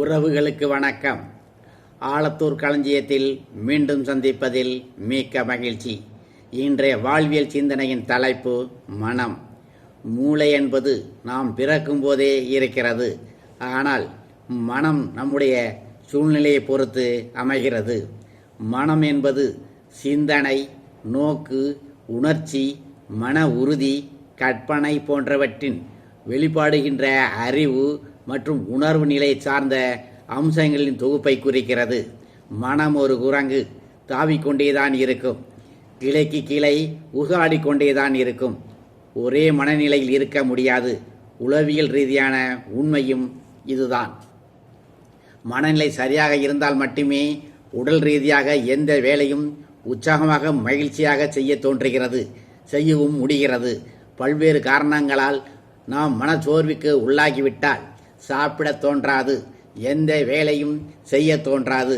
உறவுகளுக்கு வணக்கம். ஆலத்தூர் களஞ்சியத்தில் மீண்டும் சந்திப்பதில் மிக்க மகிழ்ச்சி. இன்றைய வாழ்வியல் சிந்தனையின் தலைப்பு மனம். மூளை என்பது நாம் பிறக்கும் போதே இருக்கிறது. ஆனால் மனம் நம்முடைய சூழ்நிலையை பொறுத்து அமைகிறது. மனம் என்பது சிந்தனை, நோக்கு, உணர்ச்சி, மன உறுதி, கற்பனை போன்றவற்றின் வெளிப்பாடுகின்ற அறிவு மற்றும் உணர்வு நிலை சார்ந்த அம்சங்களின் தொகுப்பை குறிக்கிறது. மனம் ஒரு குரங்கு, தாவிக்கொண்டேதான் இருக்கும். கிளைக்கு கிளை உகாடிக்கொண்டேதான் இருக்கும். ஒரே மனநிலையில் இருக்க முடியாது. உளவியல் ரீதியான உண்மையும் இதுதான். மனநிலை சரியாக இருந்தால் மட்டுமே உடல் ரீதியாக எந்த வேலையும் உற்சாகமாக மகிழ்ச்சியாக செய்ய தோன்றுகிறது, செய்யவும் முடிகிறது. பல்வேறு காரணங்களால் நாம் மனச்சோர்வுக்கு உள்ளாகிவிட்டால் சாப்பிட தோன்றாது, எந்த வேலையும் செய்ய தோன்றாது,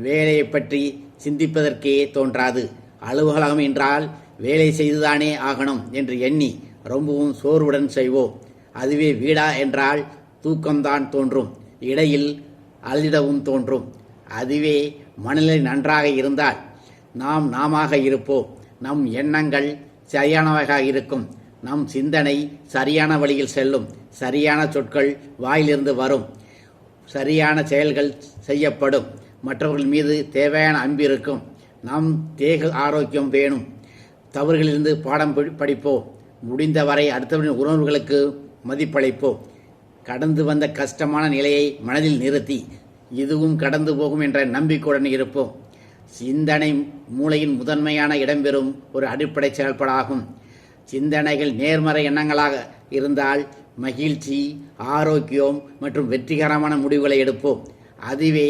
வேலையை பற்றி சிந்திப்பதற்கே தோன்றாது. அலுவலகம் என்றால் வேலை செய்துதானே ஆகணும் என்று எண்ணி ரொம்பவும் சோர்வுடன் செய்வோம். அதுவே வீடா என்றால் தூக்கம்தான் தோன்றும், இடையில் அழுதிடவும் தோன்றும். அதுவே மனநிலை நன்றாக இருந்தால் நாமாக இருப்போம். நம் எண்ணங்கள் சரியானவையாக இருக்கும். நம் சிந்தனை சரியான வழியில் செல்லும். சரியான சொற்கள் வாயிலிருந்து வரும். சரியான செயல்கள் செய்யப்படும். மற்றவர்கள் மீது தேவையான அன்பு இருக்கும். நம் தேக ஆரோக்கியம் வேணும். தவறுகளிலிருந்து பாடம் படிப்போம். முடிந்தவரை அடுத்தவரின் உணர்வுகளுக்கு மதிப்பளிப்போம். கடந்து வந்த கஷ்டமான நிலையை மனதில் நிறுத்தி இதுவும் கடந்து போகும் என்ற நம்பிக்கையுடன் இருப்போம். சிந்தனை மூளையின் முதன்மையான இடம்பெறும் ஒரு அடிப்படை செயல்பாடாகும். சிந்தனைகள் நேர்மறை எண்ணங்களாக இருந்தால் மகிழ்ச்சி, ஆரோக்கியம் மற்றும் வெற்றிகரமான முடிவுகளை எடுப்போம். அதுவே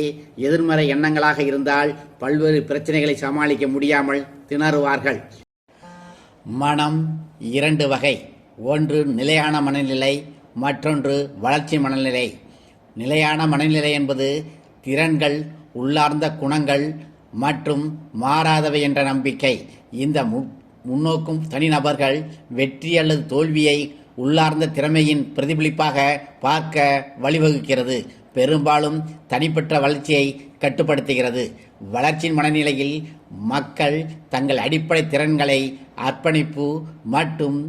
எதிர்மறை எண்ணங்களாக இருந்தால் பல்வேறு பிரச்சனைகளை சமாளிக்க முடியாமல் திணறுவார்கள். மனம் இரண்டு வகை. ஒன்று நிலையான மனநிலை, மற்றொன்று வளர்ச்சி மனநிலை. நிலையான மனநிலை என்பது திறன்கள், உள்ளார்ந்த குணங்கள் மற்றும் மாறாதவை என்ற நம்பிக்கை. இந்த முன்னோக்கும் தனிநபர்கள் வெற்றி அல்லது தோல்வியை உள்ளார்ந்த திறமையின் பிரதிபலிப்பாக பார்க்க வழிவகுக்கிறது. பெரும்பாலும் தனிப்பட்ட வளர்ச்சியை கட்டுப்படுத்துகிறது. வளர்ச்சி மனநிலையில் மக்கள் தங்கள் அடிப்படை திறன்களை அர்ப்பணிப்பு மற்றும்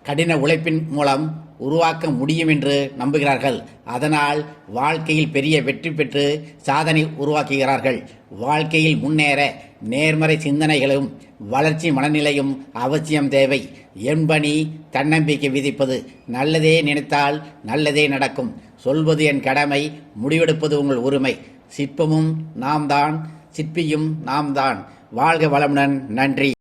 கடின உழைப்பின் மூலம் உருவாக்க முடியும் என்று நம்புகிறார்கள். அதனால் வாழ்க்கையில் பெரிய வெற்றி பெற்று சாதனை உருவாக்குகிறார்கள். வாழ்க்கையில் முன்னேற நேர்மறை சிந்தனைகளும் வளர்ச்சி மனநிலையும் அவசியம் தேவை. என்பனி தன்னம்பிக்கை விதிப்பது. நல்லதே நினைத்தால் நல்லதே நடக்கும். சொல்வது என் கடமை, முடிவெடுப்பது உங்கள் உரிமை. சிற்பமும் நாம் தான், சிற்பியும் நாம் தான். வாழ்க வளமுடன். நன்றி.